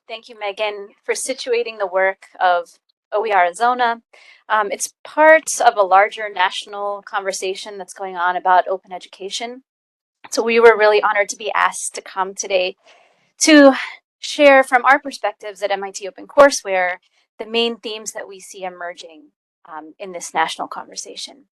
Thank you, Megan, for situating the work of OER Arizona. It's part of a larger national conversation that's going on about open education. So we were really honored to be asked to come today to share from our perspectives at MIT OpenCourseWare the main themes that we see emerging in this national conversation.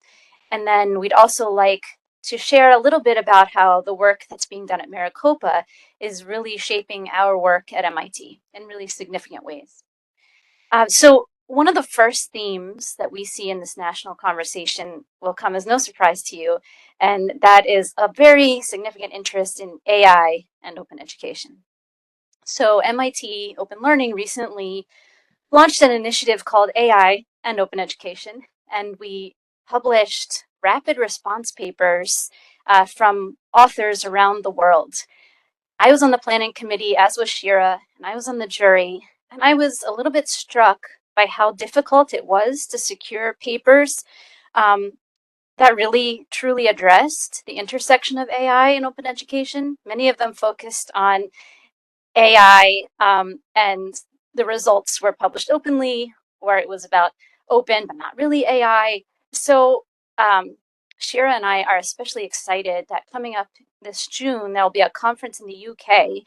And then we'd also like to share a little bit about how the work that's being done at Maricopa is really shaping our work at MIT in really significant ways. So one of the first themes that we see in this national conversation will come as no surprise to you, and that is a very significant interest in AI and open education. So MIT Open Learning recently launched an initiative called AI and Open Education, and we published rapid response papers from authors around the world. I was on the planning committee, as was Shira, and I was on the jury, and I was a little bit struck by how difficult it was to secure papers um, that really truly addressed the intersection of AI and open education. Many of them focused on AI, and the results were published openly, or it was about open but not really AI. So Shira and I are especially excited that coming up this June, there'll be a conference in the UK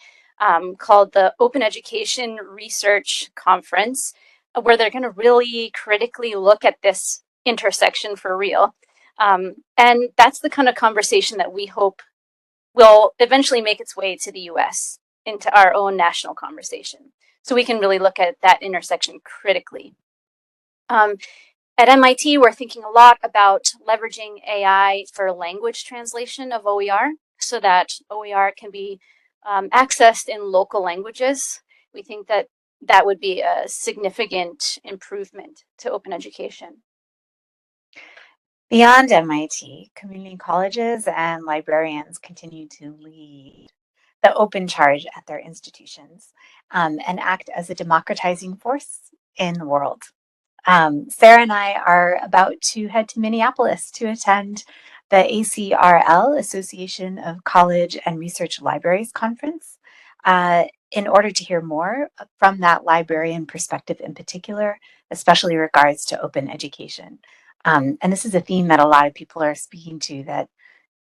called the Open Education Research Conference, where they're going to really critically look at this intersection for real. And that's the kind of conversation that we hope will eventually make its way to the US, into our own national conversation. So we can really look at that intersection critically. At MIT, we're thinking a lot about leveraging AI for language translation of OER so that OER can be accessed in local languages. We think that that would be a significant improvement to open education. Beyond MIT, community colleges and librarians continue to lead the open charge at their institutions and act as a democratizing force in the world. Sarah and I are about to head to Minneapolis to attend the ACRL, Association of College and Research Libraries Conference, in order to hear more from that librarian perspective in particular, especially regards to open education. And this is a theme that a lot of people are speaking to, that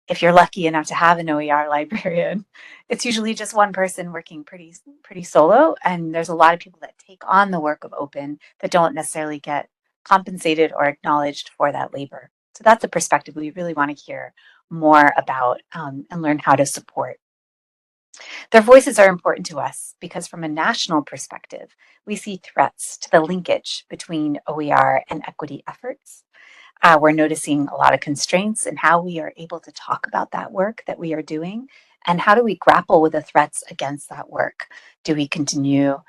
if you're lucky enough to have an OER librarian, it's usually just one person working pretty solo. And there's a lot of people that take on the work of open that don't necessarily get compensated or acknowledged for that labor. So that's a perspective we really want to hear more about and learn how to support. Their voices are important to us because from a national perspective, we see threats to the linkage between OER and equity efforts. We're noticing a lot of constraints in how we are able to talk about that work that we are doing, and how do we grapple with the threats against that work? Do we continue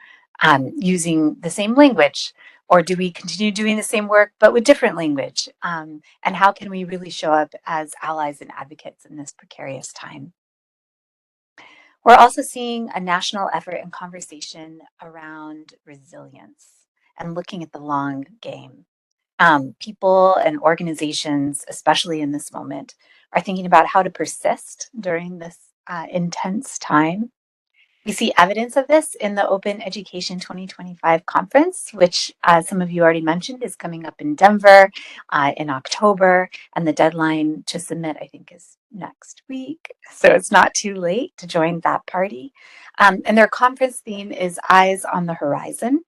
using the same language, or do we continue doing the same work but with different language? And how can we really show up as allies and advocates in this precarious time? We're also seeing a national effort and conversation around resilience and looking at the long game. People and organizations, especially in this moment, are thinking about how to persist during this intense time. We see evidence of this in the Open Education 2025 conference, which some of you already mentioned is coming up in Denver in October. And the deadline to submit, I think, is next week. So it's not too late to join that party. And their conference theme is Eyes on the Horizon.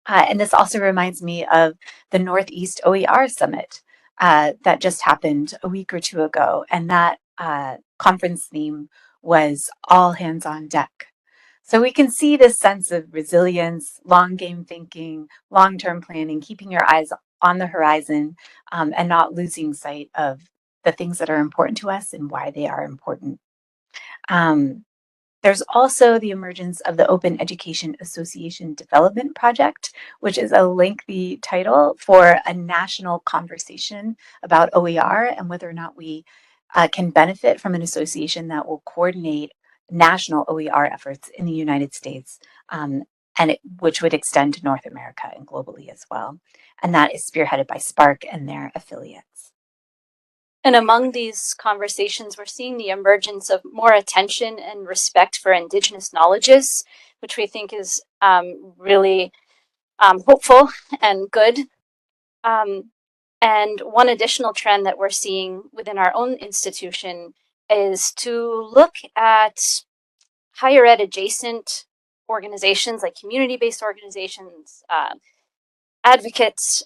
And this also reminds me of the Northeast OER Summit that just happened a week or two ago. And that conference theme was all hands on deck. So we can see this sense of resilience, long game thinking, long-term planning, keeping your eyes on the horizon, and not losing sight of the things that are important to us and why they are important. There's also the emergence of the Open Education Association Development Project, which is a lengthy title for a national conversation about OER and whether or not we can benefit from an association that will coordinate national OER efforts in the United States, which would extend to North America and globally as well. And that is spearheaded by Spark and their affiliates. And among these conversations, we're seeing the emergence of more attention and respect for Indigenous knowledges, which we think is really hopeful and good. And one additional trend that we're seeing within our own institution is to look at higher ed adjacent organizations like community-based organizations, advocates,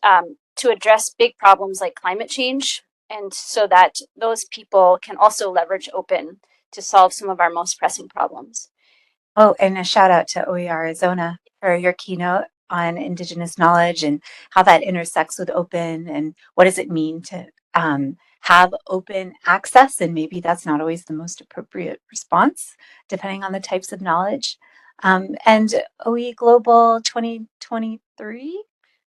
to address big problems like climate change, and so that those people can also leverage open to solve some of our most pressing problems. Oh, and a shout out to OER Arizona for your keynote on Indigenous knowledge and how that intersects with open and what does it mean to have open access. And maybe that's not always the most appropriate response, depending on the types of knowledge. And OE Global 2023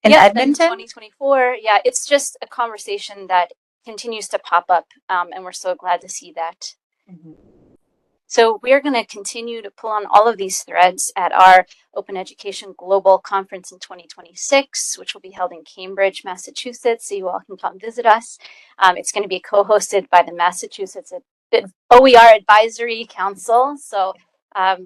in Yep, Edmonton. 2024. Yeah, it's just a conversation that continues to pop up, and we're so glad to see that. Mm-hmm. So we are going to continue to pull on all of these threads at our Open Education Global Conference in 2026, which will be held in Cambridge, Massachusetts. So you all can come visit us. It's going to be co-hosted by the Massachusetts OER Advisory Council. So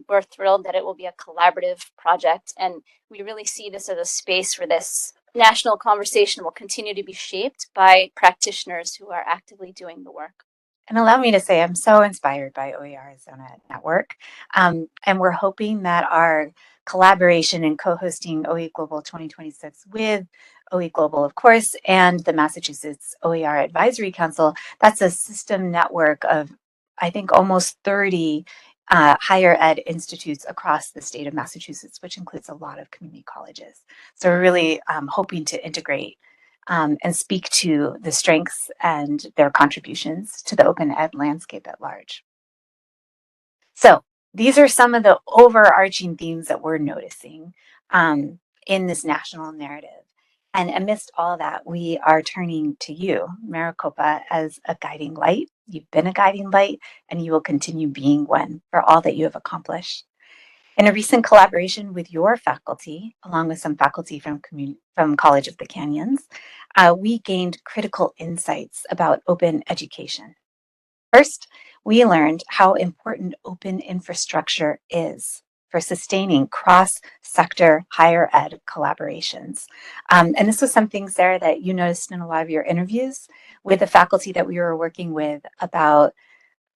we're thrilled that it will be a collaborative project. And we really see this as a space where this national conversation will continue to be shaped by practitioners who are actively doing the work. And allow me to say, I'm so inspired by OER Arizona Network. And we're hoping that our collaboration in co-hosting OE Global 2026 with OE Global, of course, and the Massachusetts OER Advisory Council, that's a system network of, I think, almost 30 higher ed institutes across the state of Massachusetts, which includes a lot of community colleges. So we're really hoping to integrate and speak to the strengths and their contributions to the open ed landscape at large. So these are some of the overarching themes that we're noticing in this national narrative. And amidst all that, we are turning to you, Maricopa, as a guiding light. You've been a guiding light, and you will continue being one for all that you have accomplished. In a recent collaboration with your faculty, along with some faculty from College of the Canyons, we gained critical insights about open education. First, we learned how important open infrastructure is for sustaining cross-sector higher ed collaborations. And this was something, Sarah, that you noticed in a lot of your interviews with the faculty that we were working with about.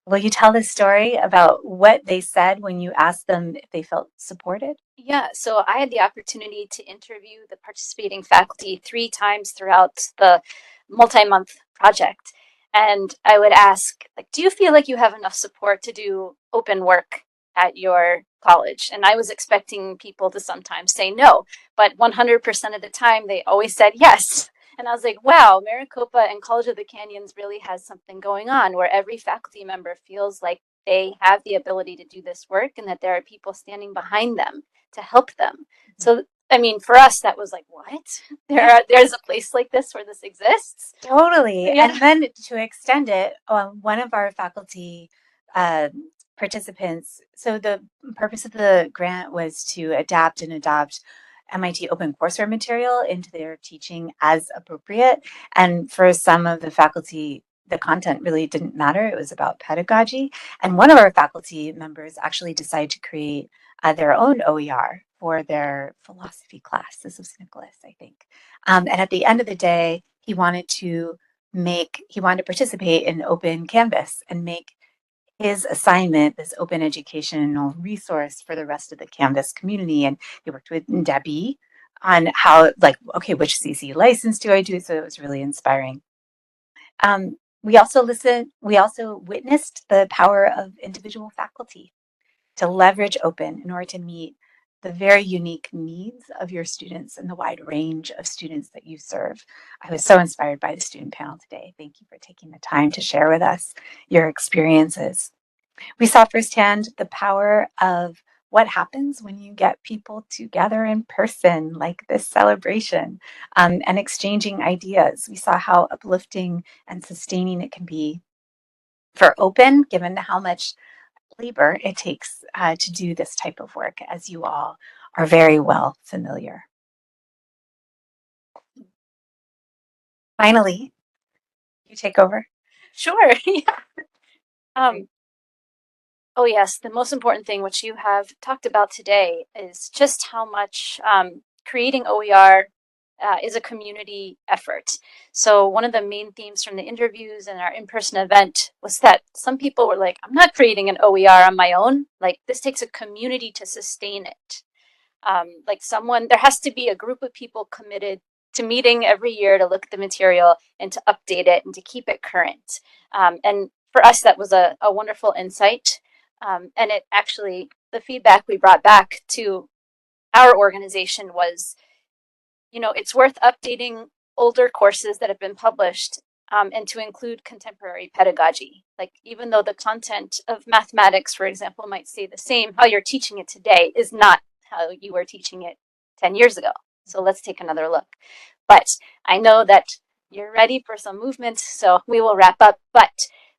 Will you tell the story about what they said when you asked them if they felt supported? Yeah, so I had the opportunity to interview the participating faculty 3 times throughout the multi-month project. And I would ask, like, do you feel like you have enough support to do open work at your college? And I was expecting people to sometimes say no, but 100% of the time they always said yes. And I was like, wow, Maricopa and College of the Canyons really has something going on where every faculty member feels like they have the ability to do this work and that there are people standing behind them to help them. So, I mean, for us, that was like, what? There's a place like this where this exists? Totally. Yeah. And then to extend it, one of our faculty uh, participants, so the purpose of the grant was to adapt and adopt MIT open courseware material into their teaching as appropriate. And for some of the faculty, the content really didn't matter. It was about pedagogy. And one of our faculty members actually decided to create their own OER for their philosophy class. This was Nicholas, I think. And at the end of the day, he wanted to participate in open Canvas and make his assignment this open educational resource for the rest of the Canvas community. And he worked with Debbie on how, like, okay, which CC license do I do? So it was really inspiring. We also witnessed the power of individual faculty to leverage open in order to meet the very unique needs of your students and the wide range of students that you serve. I was so inspired by the student panel today. Thank you for taking the time to share with us your experiences. We saw firsthand the power of what happens when you get people together in person, like this celebration, and exchanging ideas. We saw how uplifting and sustaining it can be for open, given how much labor it takes to do this type of work, as you all are very well familiar. Finally, you take over. Sure. Yeah. Oh, yes. The most important thing, which you have talked about today, is just how much creating OER is a community effort. So, one of the main themes from the interviews and our in person event was that some people were like, I'm not creating an OER on my own. Like, this takes a community to sustain it. There has to be a group of people committed to meeting every year to look at the material and to update it and to keep it current. And for us, that was a wonderful insight. And it actually, the feedback we brought back to our organization was, it's worth updating older courses that have been published and to include contemporary pedagogy. Like, even though the content of mathematics, for example, might stay the same, how you're teaching it today is not how you were teaching it 10 years ago. So let's take another look. But I know that you're ready for some movement, so we will wrap up. But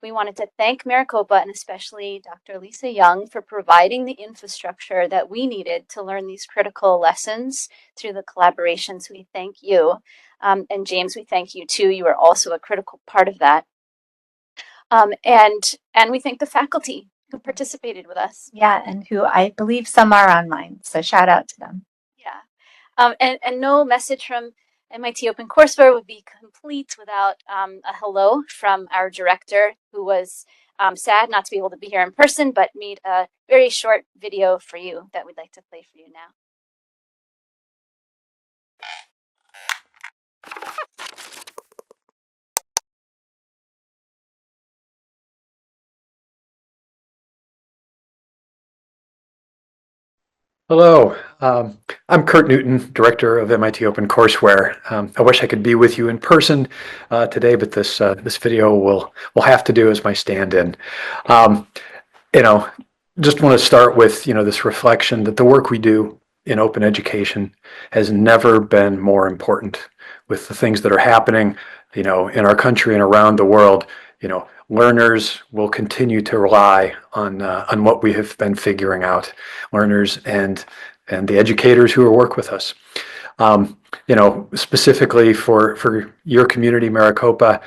we wanted to thank Maricopa and especially Dr. Lisa Young for providing the infrastructure that we needed to learn these critical lessons through the collaborations. We thank you. And James, we thank you too. You are also a critical part of that. And we thank the faculty who participated with us. Yeah, and who I believe some are online. So shout out to them. Yeah. And no message from MIT OpenCourseWare would be complete without a hello from our director, who was sad not to be able to be here in person, but made a very short video for you that we'd like to play for you now. Hello, I'm Curt Newton, Director of MIT OpenCourseWare. I wish I could be with you in person today, but this video will have to do as my stand-in. Um, you know, just want to start with this reflection that the work we do in open education has never been more important. With the things that are happening, in our country and around the world, learners will continue to rely on what we have been figuring out. Learners and the educators who work with us. Specifically for your community, Maricopa,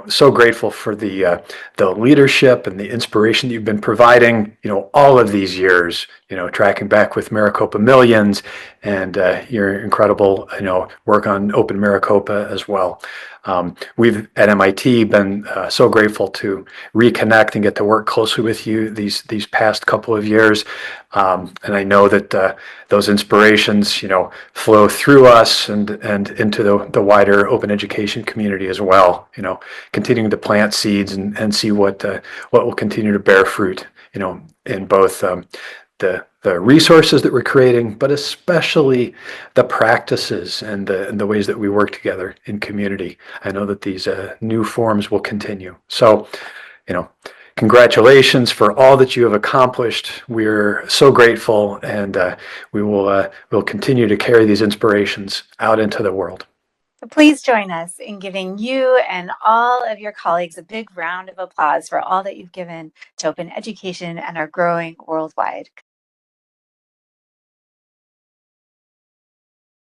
so grateful for the leadership and the inspiration that you've been providing, all of these years, tracking back with Maricopa Millions and your incredible, work on Open Maricopa as well. We've at MIT been so grateful to reconnect and get to work closely with you these past couple of years, and I know that those inspirations, flow through us and into the wider open education community as well. Continuing to plant seeds and see what will continue to bear fruit. In both the resources that we're creating, but especially the practices and the ways that we work together in community. I know that these new forms will continue. So, congratulations for all that you have accomplished. We're so grateful, and we'll continue to carry these inspirations out into the world. So please join us in giving you and all of your colleagues a big round of applause for all that you've given to open education and our growing worldwide